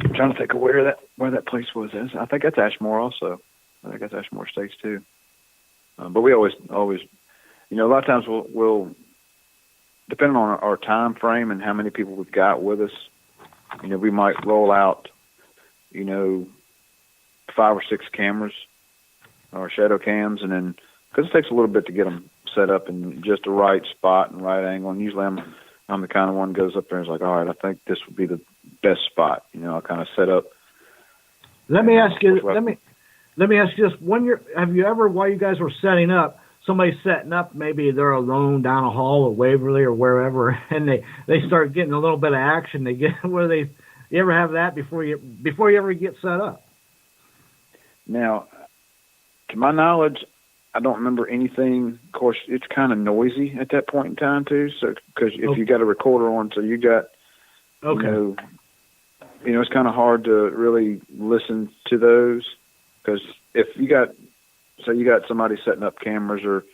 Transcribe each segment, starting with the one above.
I'm trying to think of where that place was. I think that's Ashmore also. I think that's Ashmore Estates too. But we always, a lot of times we'll depending on our time frame and how many people we've got with us, we might roll out, 5 or 6 cameras or shadow cams, and then because it takes a little bit to get them set up in just the right spot and right angle. And usually I'm the kind of one who goes up there and is like, all right, I think this would be the best spot. I'll kind of set up. Let me ask you this. Have you ever, while you guys were setting up, somebody setting up, maybe they're alone down a hall at Waverly or wherever, and they start getting a little bit of action. You ever have that before you ever get set up? Now, to my knowledge, I don't remember anything. Of course, it's kind of noisy at that point in time too. So, because if you got a recorder on, so you got, it's kind of hard to really listen to those, because if you got somebody setting up cameras or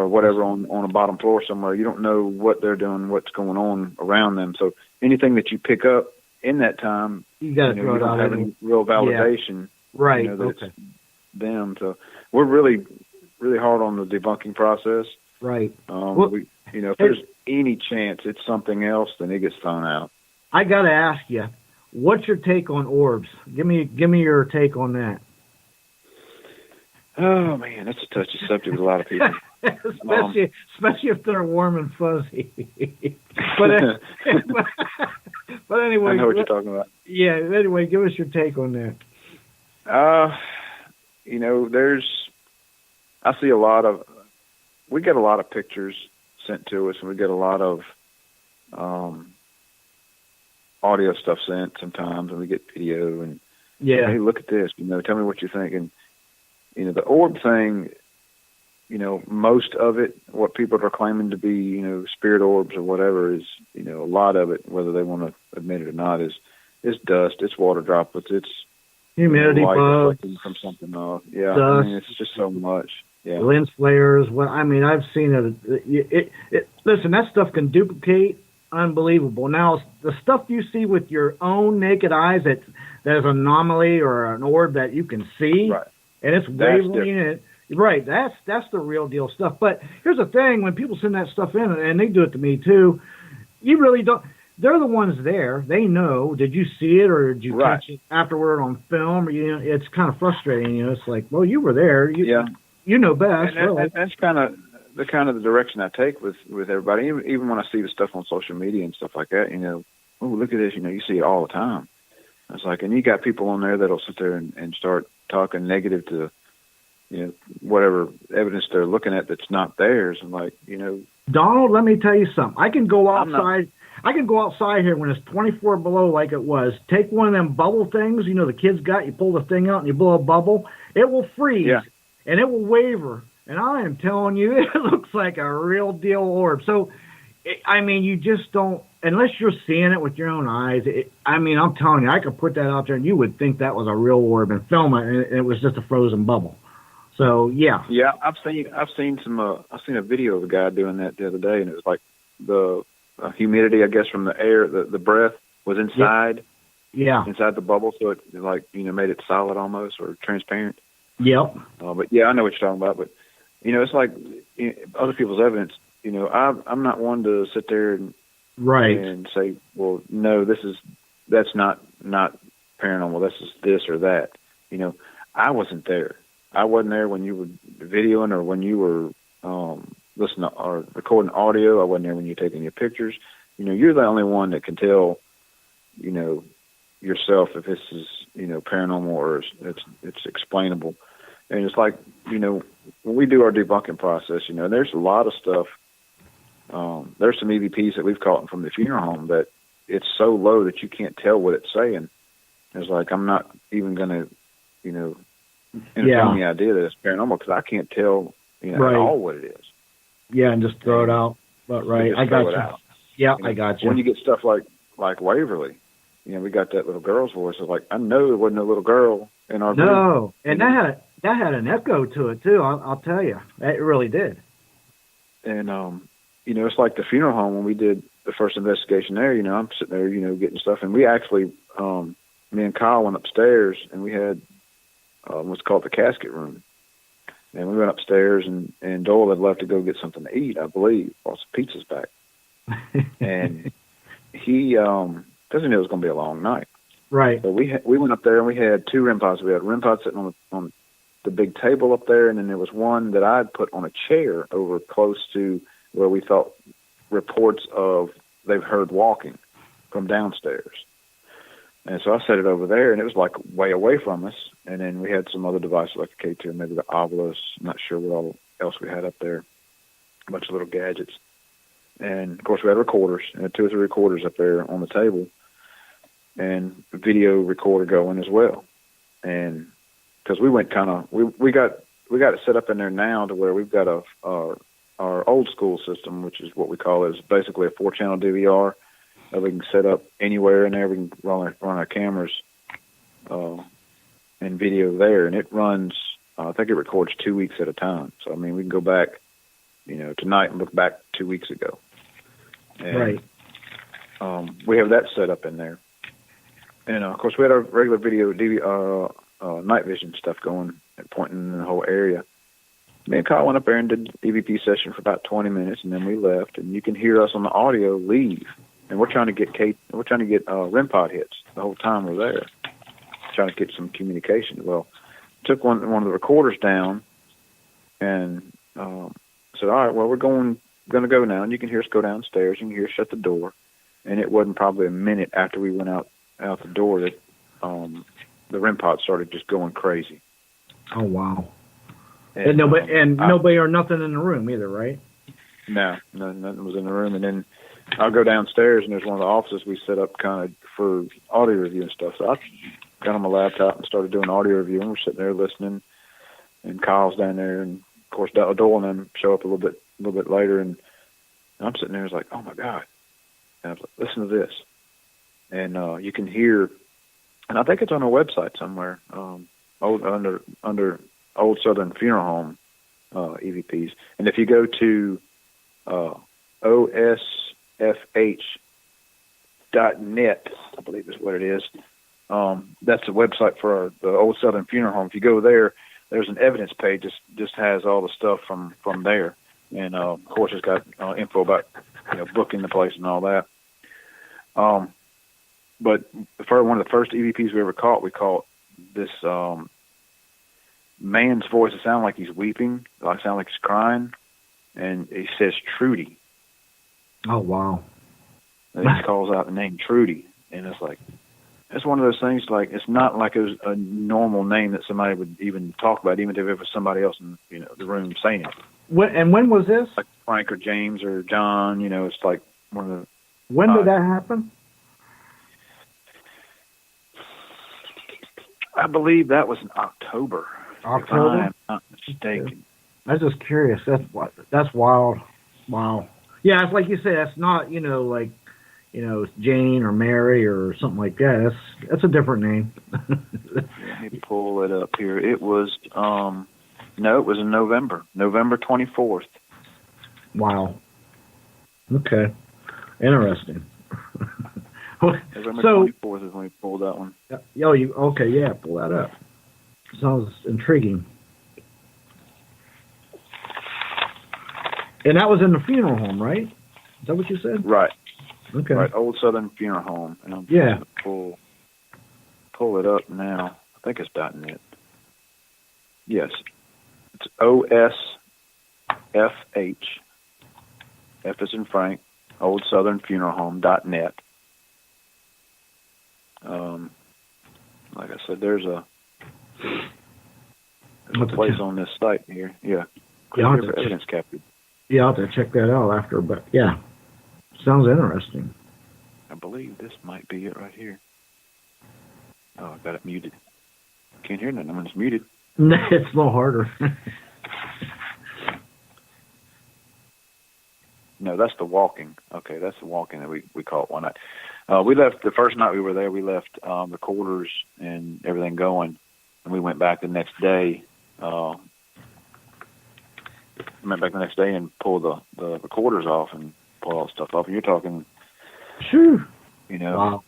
whatever on a bottom floor somewhere, you don't know what they're doing, what's going on around them. So anything that you pick up in that time, you don't have any real validation, right? That it's them. So we're really, really hard on the debunking process, right? If there's any chance it's something else, then it gets thrown out. I got to ask you, what's your take on orbs? Give me your take on that. Oh man, that's a touchy subject with a lot of people, especially if they're warm and fuzzy. but anyway, I know what you're talking about. Yeah. Anyway, give us your take on that. We get a lot of pictures sent to us, and we get a lot of audio stuff sent sometimes, and we get video and hey, look at this, tell me what you think. And the orb thing, most of it, what people are claiming to be, spirit orbs or whatever, is, a lot of it, whether they want to admit it or not, is dust, it's water droplets, it's humidity bugs from something else. Yeah, dust, it's just so much. Yeah, lens flares. I've seen it. Listen, that stuff can duplicate. Unbelievable. Now, the stuff you see with your own naked eyes, that is an anomaly or an orb that you can see, right, and it's wavering. Right, that's the real deal stuff. But here's the thing: when people send that stuff in, and they do it to me too, you really don't. They're the ones there. They know. Did you see it, or did you catch it afterward on film? It's kind of frustrating. It's like, well, you were there. You know best. And that's kind of the direction I take with everybody. Even when I see the stuff on social media and stuff like that, oh, look at this. You see it all the time. It's like, and you got people on there that'll sit there and start talking negative to, whatever evidence they're looking at that's not theirs. And like, Donald, let me tell you something. I can go outside. I can go outside here when it's 24 below like it was. Take one of them bubble things, the kids got. You pull the thing out and you blow a bubble. It will freeze and it will waver. And I am telling you, it looks like a real deal orb. So, you just don't, unless you're seeing it with your own eyes. I'm telling you, I could put that out there and you would think that was a real orb and film it, and it was just a frozen bubble. So, yeah. Yeah, I've seen a video of a guy doing that the other day, and it was like the humidity, I guess, from the air, the breath was inside. Yeah. Inside the bubble, so it made it solid almost, or transparent. Yep. But yeah, I know what you're talking about. But it's like other people's evidence. I'm not one to sit there and say, well, no, that's not paranormal. This is this or that. I wasn't there. I wasn't there when you were videoing or when you were listening or recording audio. I wasn't there when you were taking your pictures. You're the only one that can tell, yourself if this is, paranormal or it's explainable. And it's like, when we do our debunking process, there's a lot of stuff. There's some EVPs that we've caught from the funeral home that it's so low that you can't tell what it's saying. It's like, I'm not even going to, entertain the idea that it's paranormal because I can't tell, at all what it is. Yeah, and just throw it out. But I got you. Yeah, I got you. When you get stuff like Waverly, we got that little girl's voice. It's like, I know there wasn't a little girl in our group. No, and that had an echo to it too. I'll tell you, it really did. And it's like the funeral home when we did the first investigation there. I'm sitting there, getting stuff, and we actually me and Kyle went upstairs, and we had what's called the casket room. And we went upstairs, and Doyle had left to go get something to eat, I believe, brought some pizzas back. And he, because he knew it was going to be a long night. Right. So we went up there, and we had 2 REM pods. We had a REM pod sitting on the big table up there, and then there was one that I'd put on a chair over close to where we thought reports of they've heard walking from downstairs. And so I set it over there, and it was like way away from us. And then we had some other devices like the K2, maybe the Ovilus. I'm not sure what all else we had up there. A bunch of little gadgets. And, of course, we had recorders. We had 2 or 3 recorders up there on the table. And a video recorder going as well. And because we went kind of, we got it set up in there now to where we've got our old school system, which is what we call is basically a 4-channel DVR that we can set up anywhere in there. We can run our cameras and video there, and it runs. I think it records 2 weeks at a time. So I mean, we can go back, tonight and look back 2 weeks ago. And, right. We have that set up in there, and of course we had our regular video night vision stuff going and pointing in the whole area. Me and Kyle went up there and did the EVP session for about 20 minutes, and then we left. And you can hear us on the audio leave, and we're trying to get REM pod hits the whole time we're there, trying to get some communication. Well, took one of the recorders down, and said, "All right, well, we're going to go now, and you can hear us go downstairs. You can hear us shut the door." And it wasn't probably a minute after we went out the door that the REM pod started just going crazy. Oh wow! And nobody or nothing in the room either, right? No, nothing was in the room. And then I'll go downstairs, and there's one of the offices we set up kind of for audio review and stuff. So I got on my laptop and started doing audio review, and we're sitting there listening. And Kyle's down there, and of course Doyle and them show up a little bit later, and I'm sitting there, it's like, oh my God! And I was like, listen to this, and you can hear, and I think it's on our website somewhere, under Old Southern Funeral Home EVPs, and if you go to osfh.net, I believe is what it is. That's the website for the Old Southern Funeral Home. If you go there, there's an evidence page. Just has all the stuff from there, and of course it's got info about booking the place and all that. But for one of the first EVPs we ever caught, we caught this man's voice. It sounded like he's weeping, like sound like he's crying, and he says Trudy. Oh wow! And he calls out the name Trudy, and it's like, it's one of those things. Like, it's not like it was a normal name that somebody would even talk about, even if it was somebody else in the room saying it. When was this? Like Frank or James or John. It's like one of the. When did that happen? I believe that was in October. October? If I'm not mistaken. I was just curious. That's wild. Wow. Yeah, it's like you say. That's not like Jane or Mary or something like that. That's a different name. Let me pull it up here. It was it was in November 24th. Wow. Okay. Interesting. November 24th is when we pulled that one. Okay, yeah, pull that up. Sounds intriguing. And that was in the funeral home, right? Is that what you said? Right. Okay. Right, Old Southern Funeral Home. And I'm going to pull it up now. I think it's .net. Yes. It's OSFH. F as in Frank. Old Southern Funeral Home.net. Like I said, there's a place on this site here. Yeah. Evidence captured. Yeah, I'll have to check that out after, but yeah. Sounds interesting. I believe this might be it right here. Oh, I got it muted. Can't hear nothing when it's muted. It's a little harder. No, that's the walking. Okay, that's the walking that we caught one night. We left the first night we were there. We left recorders and everything going, and we went back the next day. And pulled the recorders off and pull all the stuff off. And you're talking, sure, wow.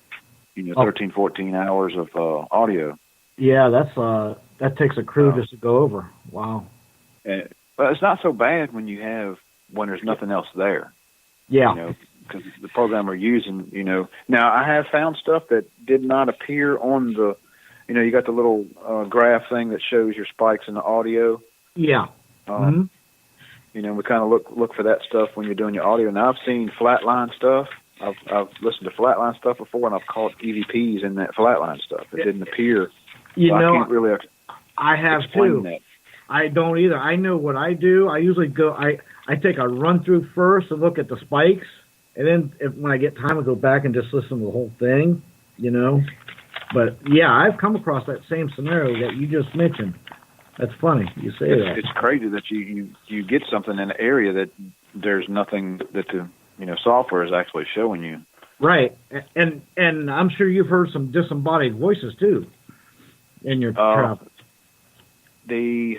13, 14 hours of audio. Yeah, that takes a crew just to go over. Wow. But it's not so bad when there's nothing else there. Yeah. Because the program we're using, Now, I have found stuff that did not appear on the, you got the little graph thing that shows your spikes in the audio. Yeah. We kind of look for that stuff when you're doing your audio. Now, I've seen flatline stuff. I've listened to flatline stuff before, and I've caught EVPs in that flatline stuff. It didn't appear. I can't really I have explain too. That. I don't either. I know what I do. I usually go. I take a run through first and look at the spikes, and then when I get time, I go back and just listen to the whole thing. But yeah, I've come across that same scenario that you just mentioned. That's funny you say that. It's crazy that you get something in an area that there's nothing that the software is actually showing you. Right, and I'm sure you've heard some disembodied voices too in your travels. We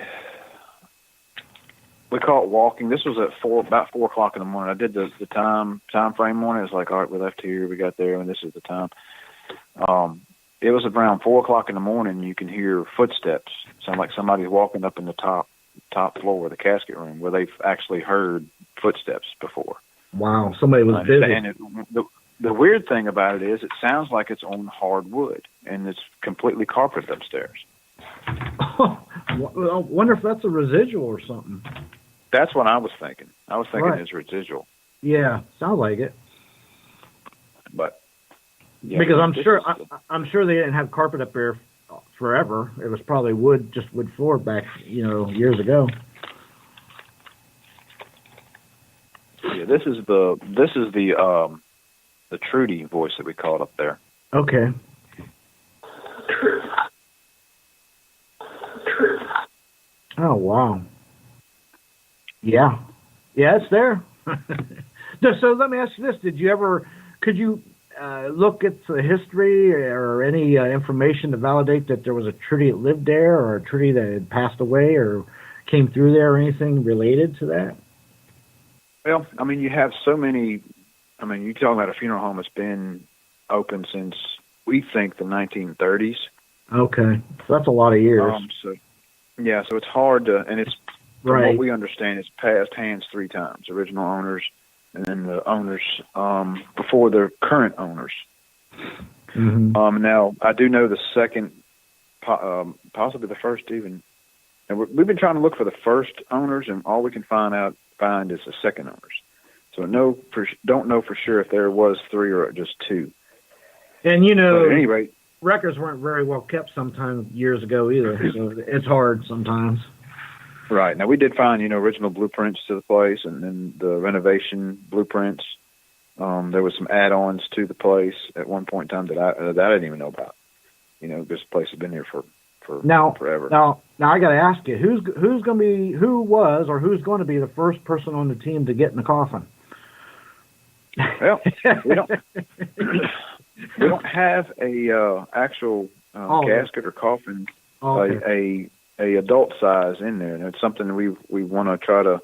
call it walking. This was at about 4 o'clock in the morning. I did the time frame on it. It was like, all right, we left here, we got there, and this is the time. It was around 4 o'clock in the morning. You can hear footsteps. Sound like somebody's walking up in the top floor of the casket room, where they've actually heard footsteps before. Wow, somebody was busy. And the weird thing about it is, it sounds like it's on hardwood, and it's completely carpeted upstairs. I wonder if that's a residual or something. That's what I was thinking. I was thinking Right. It's residual. Yeah, sounds like it. But yeah, because I'm sure they didn't have carpet up there forever. It was probably wood floor back, years ago. Yeah, this is the Trudy voice that we called up there. Okay. Oh wow. Yeah, it's there. So let me ask you this: could you look at the history or any information to validate that there was a Trudy that lived there, or a Trudy that had passed away or came through there, or anything related to that? Well, I mean, you have so many. I mean, you're talking about a funeral home that's been open since, we think, the 1930s. Okay, so that's a lot of years. So it's hard to, and it's, from right. what we understand, it's passed hands 3 times. Original owners, and then the owners before the current owners. Mm-hmm. Now, I do know the second, possibly the first even, and we've been trying to look for the first owners, and all we can find is the second owners. So don't know for sure if there was 3 or just 2. And but at any rate, records weren't very well kept sometime years ago either, so it's hard sometimes. Right. Now, we did find, original blueprints to the place, and then the renovation blueprints. There was some add-ons to the place at one point in time that I didn't even know about. This place has been here for forever. Now I got to ask you, who's going to be the first person on the team to get in the coffin? Well, we don't have a actual casket or coffin, a adult size in there, and it's something we want to try to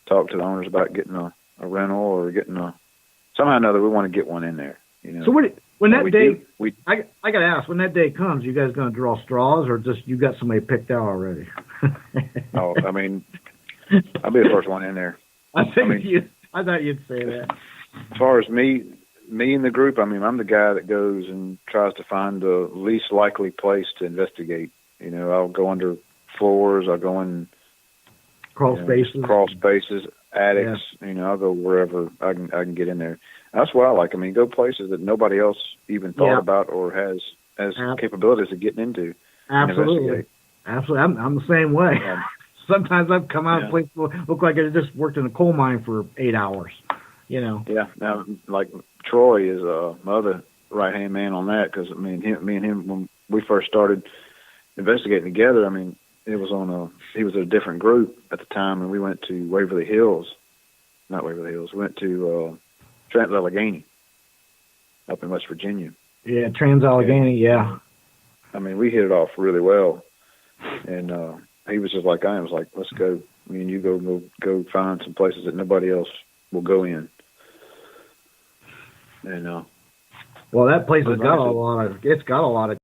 talk to the owners about, getting a rental or getting somehow or another. We want to get one in there. So when that day, I got to ask, when that day comes, you guys going to draw straws, or just you got somebody picked out already? Oh, I mean, I'll be the first one in there. I thought you'd say that. As far as me in the group, I mean, I'm the guy that goes and tries to find the least likely place to investigate. I'll go under floors. I'll go in crawl spaces, attics. Yeah. I'll go wherever I can get in there. That's what I like. I mean, go places that nobody else even thought about or has capabilities of getting into. Absolutely. Absolutely. I'm the same way. Yeah. Sometimes I've come out of places look like I just worked in a coal mine for 8 hours. Yeah. Now, like Troy is my other right-hand man on that, because me and him, when we first started investigating together, I mean, he was a different group at the time, and we went to Waverly Hills. Not Waverly Hills. We went to Trans-Allegheny up in West Virginia. Yeah, Trans-Allegheny, yeah. I mean, we hit it off really well. And he was just like I was like, let's go. Me and you go find some places that nobody else will go in. And Well, that place has got a lot of. It's got a lot of